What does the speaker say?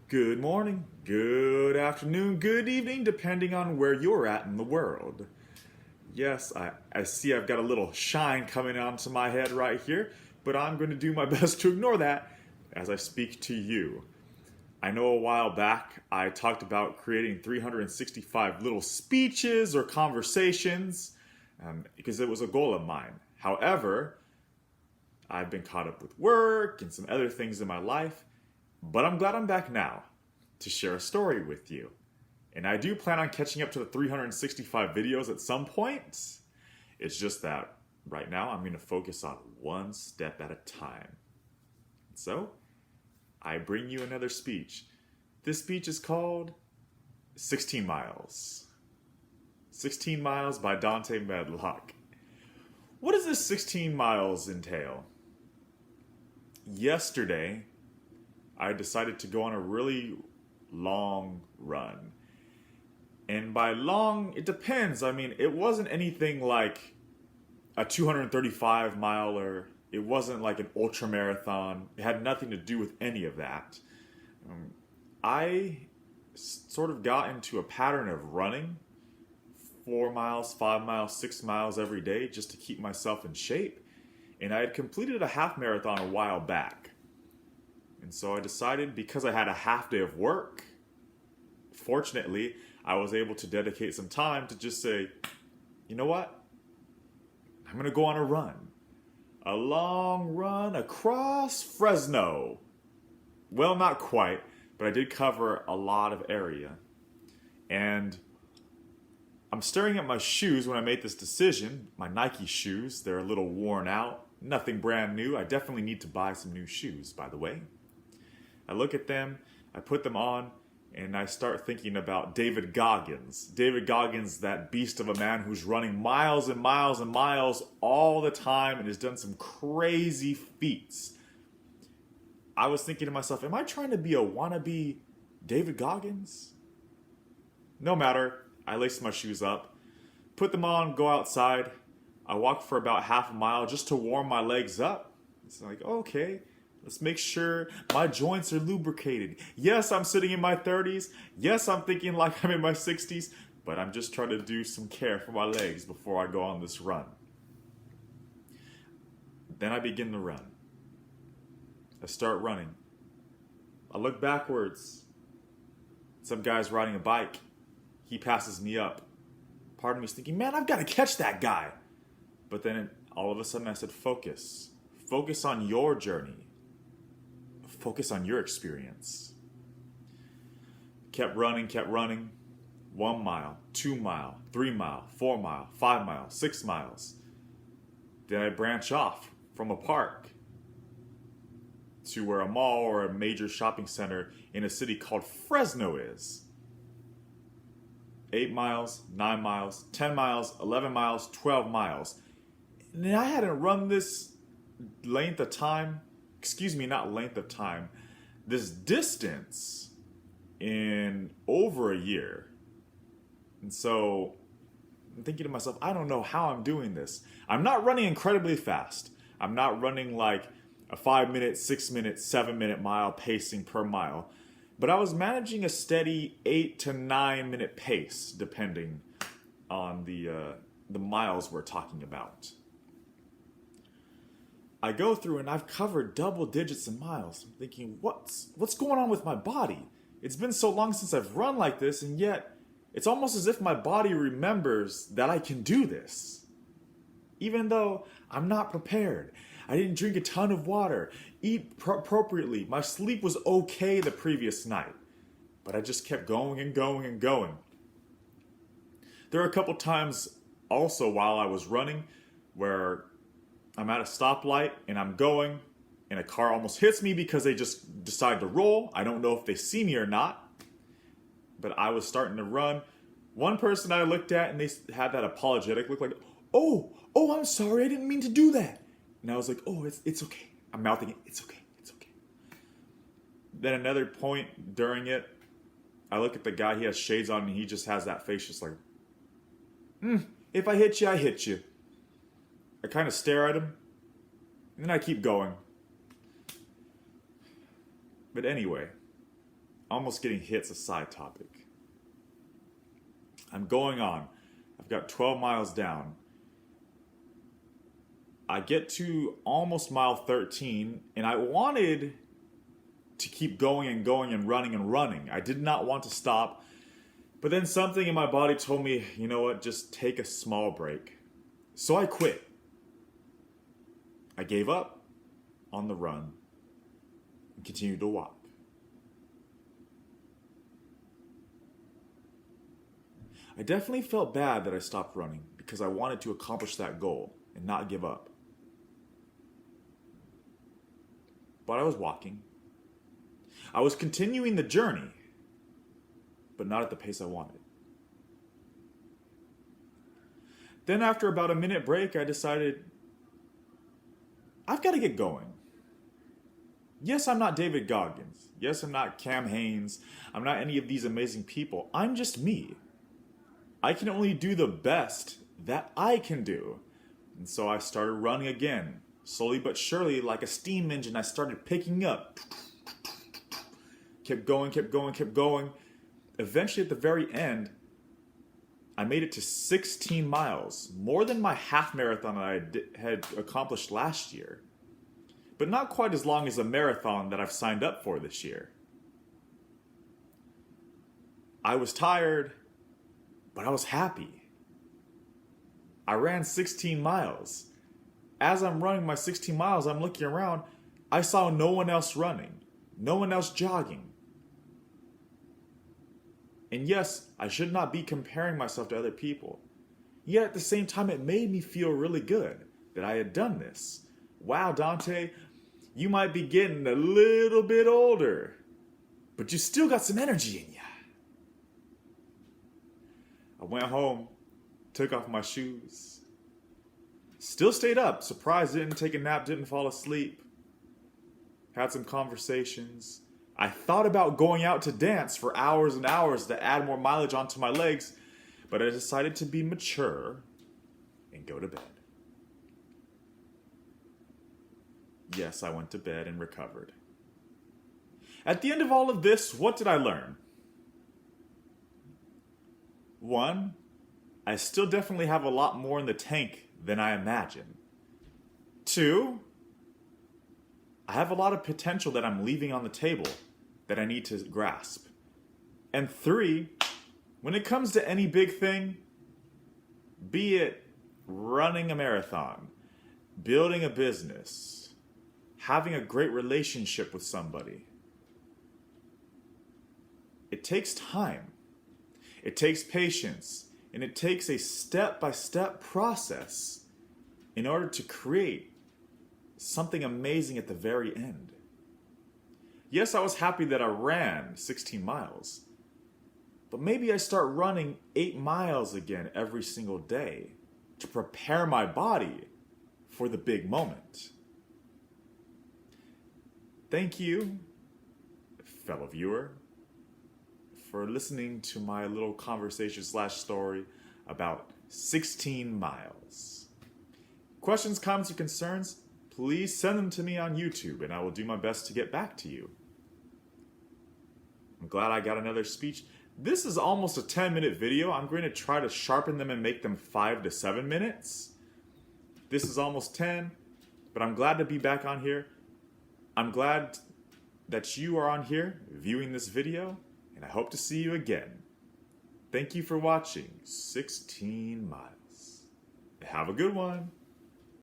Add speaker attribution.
Speaker 1: Good morning, good afternoon, good evening, depending on where you're at in the world. Yes, I see I've got a little shine coming onto my head right here, but I'm going to do my best to ignore that as I speak to you. I know a while back I talked about creating 365 little speeches or conversations because it was a goal of mine. However, I've been caught up with work and some other things in my life, but I'm glad I'm back now to share a story with you. And I do plan on catching up to the 365 videos at some point. It's just that right now I'm going to focus on one step at a time. So, I bring you another speech. This speech is called 16 Miles. 16 Miles by Dante Medlock. What does this 16 miles entail? Yesterday, I decided to go on a really long run. And by long, it depends. I mean, it wasn't anything like a 235 miler. It wasn't like an ultra marathon. It had nothing to do with any of that. I sort of got into a pattern of running 4 miles, 5 miles, 6 miles every day just to keep myself in shape. And I had completed a half marathon a while back. And so I decided, because I had a half day of work, fortunately, I was able to dedicate some time to just say, you know what? I'm going to go on a run. A long run across Fresno. Well, not quite, but I did cover a lot of area. And I'm staring at my shoes when I made this decision. My Nike shoes, they're a little worn out. Nothing brand new. I definitely need to buy some new shoes, by the way. I look at them, I put them on, and I start thinking about David Goggins. David Goggins, that beast of a man who's running miles and miles and miles all the time and has done some crazy feats. I was thinking to myself, am I trying to be a wannabe David Goggins? No matter. I lace my shoes up, put them on, go outside. I walk for about half a mile just to warm my legs up. It's like, okay, let's make sure my joints are lubricated. Yes, I'm sitting in my 30s. Yes, I'm thinking like I'm in my 60s, but I'm just trying to do some care for my legs before I go on this run. Then I begin the run. I start running. I look backwards. Some guy's riding a bike. He passes me up. Part of me is thinking, man, I've got to catch that guy. But then all of a sudden I said, focus. Focus on your journey. Focus on your experience. Kept running. 1 mile, 2 mile, 3 mile, 4 mile, 5 miles, 6 miles. Then I branch off from a park to where a mall or a major shopping center in a city called Fresno is. 8 miles, 9 miles, 10 miles, 11 miles, 12 miles. And I hadn't run this length of time, this distance in over a year. And so I'm thinking to myself, I don't know how I'm doing this. I'm not running incredibly fast. I'm not running like a 5 minute, 6 minute, 7 minute mile pacing per mile. But I was managing a steady 8 to 9 minute pace, depending on the miles we're talking about. I go through and I've covered double digits in miles. I'm thinking, what's going on with my body? It's been so long since I've run like this, and yet it's almost as if my body remembers that I can do this. Even though I'm not prepared. I didn't drink a ton of water, eat appropriately. My sleep was okay the previous night. But I just kept going and going and going. There were a couple times also while I was running where I'm at a stoplight and I'm going and a car almost hits me because they just decide to roll. I don't know if they see me or not. But I was starting to run. One person I looked at and they had that apologetic look like, oh, I'm sorry, I didn't mean to do that. And I was like, oh, it's okay. I'm mouthing it, it's okay. Then another point during it, I look at the guy, he has shades on and he just has that face just like, if I hit you, I hit you. I kind of stare at him, and then I keep going. But anyway, almost getting hit's a side topic. I'm going on. I've got 12 miles down. I get to almost mile 13, and I wanted to keep going and going and running and running. I did not want to stop, but then something in my body told me, you know what, just take a small break. So I quit. I gave up on the run and continued to walk. I definitely felt bad that I stopped running because I wanted to accomplish that goal and not give up. But I was walking. I was continuing the journey, but not at the pace I wanted. Then after about a minute break, I decided I've got to get going. Yes, I'm not David Goggins. Yes, I'm not Cam Hanes. I'm not any of these amazing people. I'm just me. I can only do the best that I can do. And so I started running again. Slowly but surely, like a steam engine, I started picking up. Kept going, kept going, kept going. Eventually, at the very end, I made it to 16 miles. More than my half marathon that I had accomplished last year. But not quite as long as the marathon that I've signed up for this year. I was tired, but I was happy. I ran 16 miles. As I'm running my 16 miles, I'm looking around. I saw no one else running. No one else jogging. And yes, I should not be comparing myself to other people. Yet at the same time, it made me feel really good that I had done this. Wow, Dante, you might be getting a little bit older, but you still got some energy in you. I went home, took off my shoes, still stayed up, surprised didn't take a nap, didn't fall asleep, had some conversations. I thought about going out to dance for hours and hours to add more mileage onto my legs, but I decided to be mature and go to bed. Yes, I went to bed and recovered. At the end of all of this, what did I learn? 1, I still definitely have a lot more in the tank than I imagined. 2, I have a lot of potential that I'm leaving on the table that I need to grasp. And 3, when it comes to any big thing, be it running a marathon, building a business, having a great relationship with somebody, it takes time. It takes patience, and it takes a step-by-step process in order to create something amazing at the very end. Yes, I was happy that I ran 16 miles, but maybe I start running 8 miles again every single day to prepare my body for the big moment. Thank you, fellow viewer, for listening to my little conversation / story about 16 miles. Questions, comments, or concerns, please send them to me on YouTube and I will do my best to get back to you. I'm glad I got another speech. This is almost a 10-minute video. I'm going to try to sharpen them and make them 5 to 7 minutes. This is almost 10, but I'm glad to be back on here. I'm glad that you are on here viewing this video, and I hope to see you again. Thank you for watching 16 Miles. Have a good one.